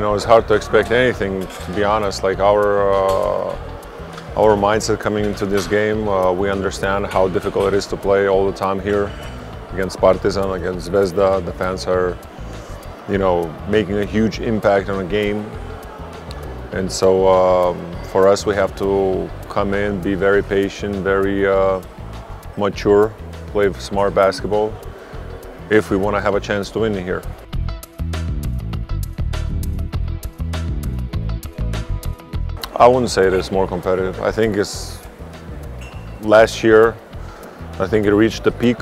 it's hard to expect anything, to be honest. Like our mindset coming into this game, we understand how difficult it is to play all the time here against Partizan, against Zvezda. The fans are, making a huge impact on a game. And so for us, we have to come in, be very patient, very mature, play smart basketball if we want to have a chance to win here. I wouldn't say it is more competitive. I think it's last year, I think it reached the peak,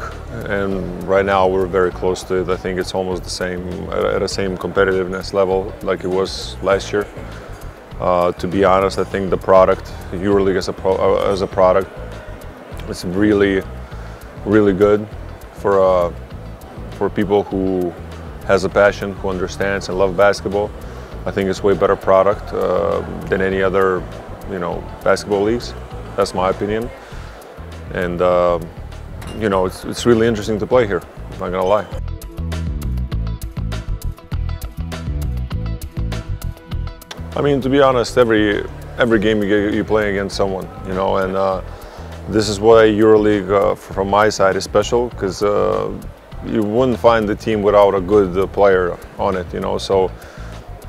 and right now we're very close to it. I think it's almost the same, at the same competitiveness level like it was last year. To be honest, I think the product, Euroleague as a product, it's really, really good for people who has a passion, who understands and love basketball. I think it's way better product than any other, basketball leagues. That's my opinion. And it's really interesting to play here. I'm not gonna lie. I mean, to be honest, every game you play against someone, and this is why Euroleague, from my side, is special, because you wouldn't find the team without a good player on it, So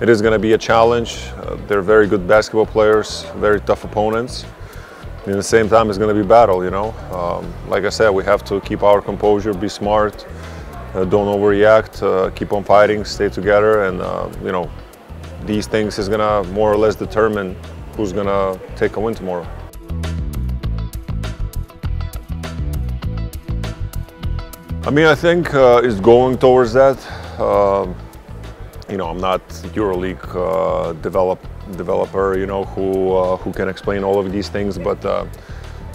it is going to be a challenge. They're very good basketball players, very tough opponents. And at the same time, it's going to be battle, Like I said, we have to keep our composure, be smart, don't overreact, keep on fighting, stay together, and these things is going to more or less determine who's going to take a win tomorrow. I mean, I think it's going towards that. I'm not EuroLeague developer, who can explain all of these things, but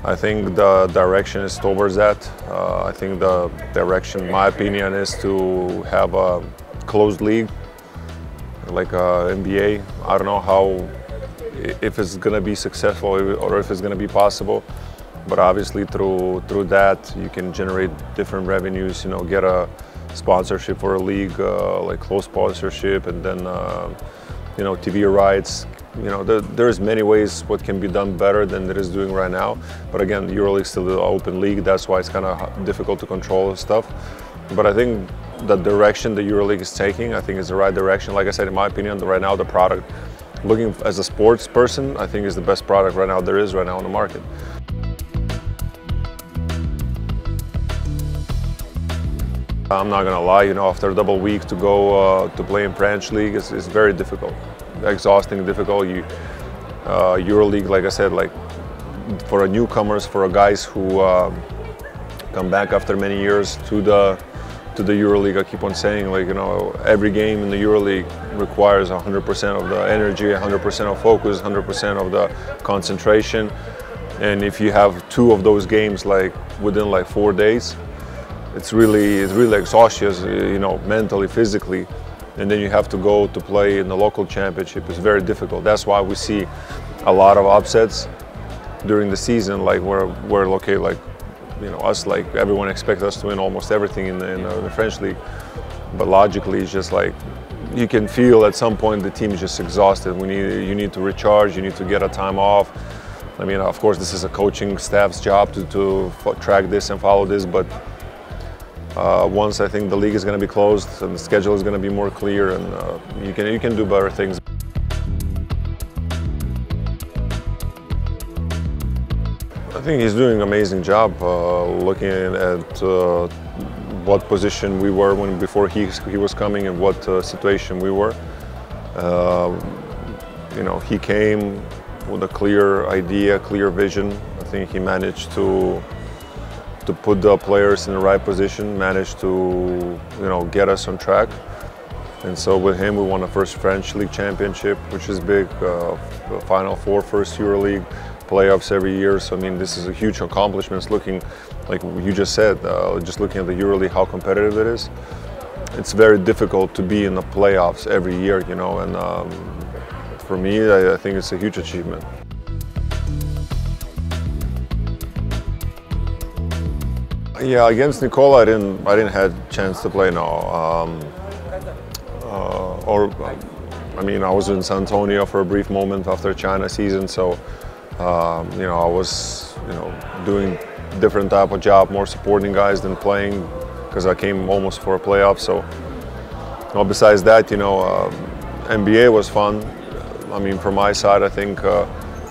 I think the direction is towards that. I think the direction, in my opinion, is to have a closed league, like NBA. I don't know if it's going to be successful or if it's going to be possible, but obviously through that you can generate different revenues, get a sponsorship for a league, like close sponsorship, and then TV rights. There's many ways what can be done better than it is doing right now. But again, the EuroLeague is still an open league. That's why it's kind of difficult to control stuff. But I think the direction the EuroLeague is taking, I think is the right direction. Like I said, in my opinion, right now the product, looking as a sports person, I think is the best product right now there is right now on the market. I'm not gonna lie, after a double week to go to play in French league is very difficult, exhausting, difficult. EuroLeague, like I said, like for newcomers, for guys who come back after many years to the EuroLeague, I keep on saying, like, every game in the EuroLeague requires 100% of the energy, 100% of focus, 100% of the concentration. And if you have 2 of those games like within like 4 days, it's really exhausting, mentally, physically, and then you have to go to play in the local championship. It's very difficult. That's why we see a lot of upsets during the season, like we're okay, like us, like everyone expects us to win almost everything in the French league, but logically it's just like you can feel at some point the team is just exhausted. You need to recharge. You need to get a time off. I mean, of course, this is a coaching staff's job to track this and follow this, but once I think the league is going to be closed and the schedule is going to be more clear, and you can do better things. I think he's doing an amazing job looking at what position we were before he was coming and what situation we were. He came with a clear idea, clear vision. I think he managed to put the players in the right position, managed to get us on track. And so with him, we won the first French League championship, which is big. Final Four, first EuroLeague, playoffs every year. So I mean, this is a huge accomplishment. Looking, like you just said, just looking at the EuroLeague, how competitive it is. It's very difficult to be in the playoffs every year, and for me, I think it's a huge achievement. Yeah, against Nikola, I didn't have a chance to play now. I mean, I was in San Antonio for a brief moment after China season, so you know, I was, you know, doing different type of job, more supporting guys than playing, because I came almost for a playoff. So, well, besides that, you know, NBA was fun. I mean, from my side, I think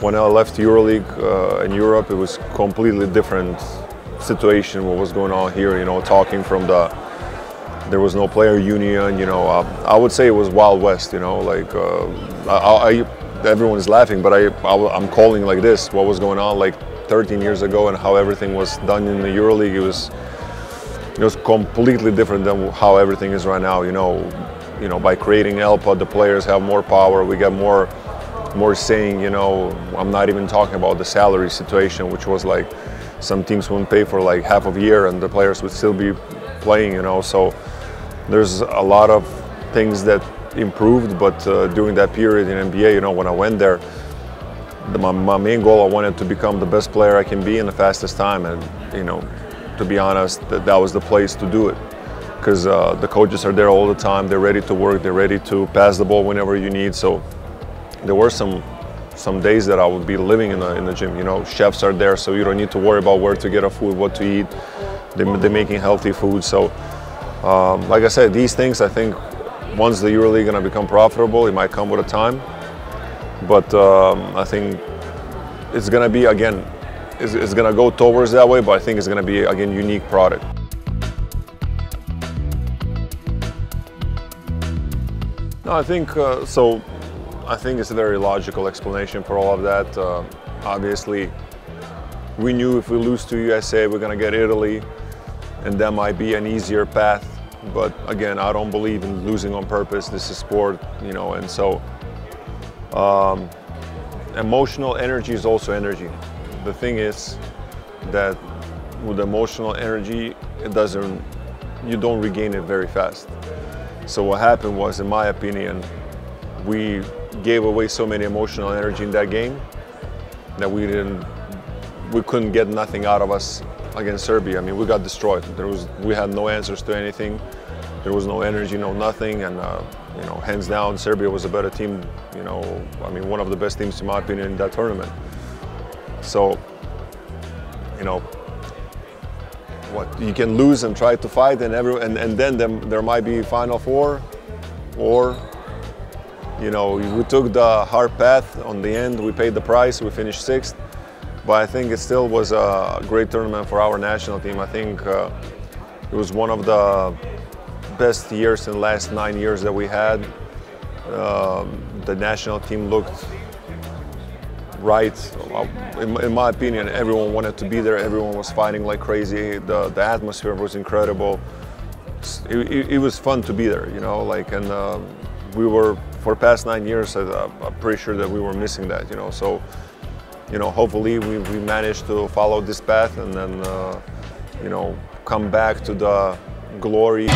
when I left EuroLeague in Europe, it was completely different situation. What was going on here? You know, talking from there was no player union. You know, I would say it was Wild West. You know, like everyone's laughing, but I'm calling like this. What was going on like 13 years ago and how everything was done in the EuroLeague, it was completely different than how everything is right now. You know, by creating ELPA, the players have more power. We get more saying. You know, I'm not even talking about the salary situation, which was like some teams wouldn't pay for like half of a year and the players would still be playing. You know, so there's a lot of things that improved, but during that period in NBA, you know, when I went there, my main goal, I wanted to become the best player I can be in the fastest time, and you know, to be honest, that was the place to do it, because the coaches are there all the time. They're ready to work. They're ready to pass the ball whenever you need. So there were some days that I would be living in the gym. You know, chefs are there, so you don't need to worry about where to get a food, what to eat. They're making healthy food. So like I said, these things, I think, once the EuroLeague gonna become profitable, it might come with a time. But I think it's gonna be, again, it's gonna go towards that way, but I think it's gonna be, again, unique product. No, I think, so I think it's a very logical explanation for all of that. Obviously, we knew if we lose to USA, we're gonna get Italy, and that might be an easier path. But again, I don't believe in losing on purpose. This is sport, you know, and so emotional energy is also energy. The thing is that with emotional energy, you don't regain it very fast. So what happened was, in my opinion, we gave away so many emotional energy in that game that we couldn't get nothing out of us against Serbia. I mean, we got destroyed. We had no answers to anything. There was no energy, no nothing, and you know, hands down, Serbia was a better team. You know, I mean, one of the best teams in my opinion in that tournament. So, you know, what you can lose and try to fight, and then there might be Final Four, or you know, we took the hard path. On the end, we paid the price. We finished 6th. But I think it still was a great tournament for our national team. I think it was one of the best years in the last 9 years that we had. The national team looked right. In my opinion, everyone wanted to be there. Everyone was fighting like crazy. The atmosphere was incredible. It was fun to be there, you know, like, and we were, for the past 9 years, I'm pretty sure that we were missing that, you know. So, you know, hopefully we managed to follow this path and then, you know, come back to the glory.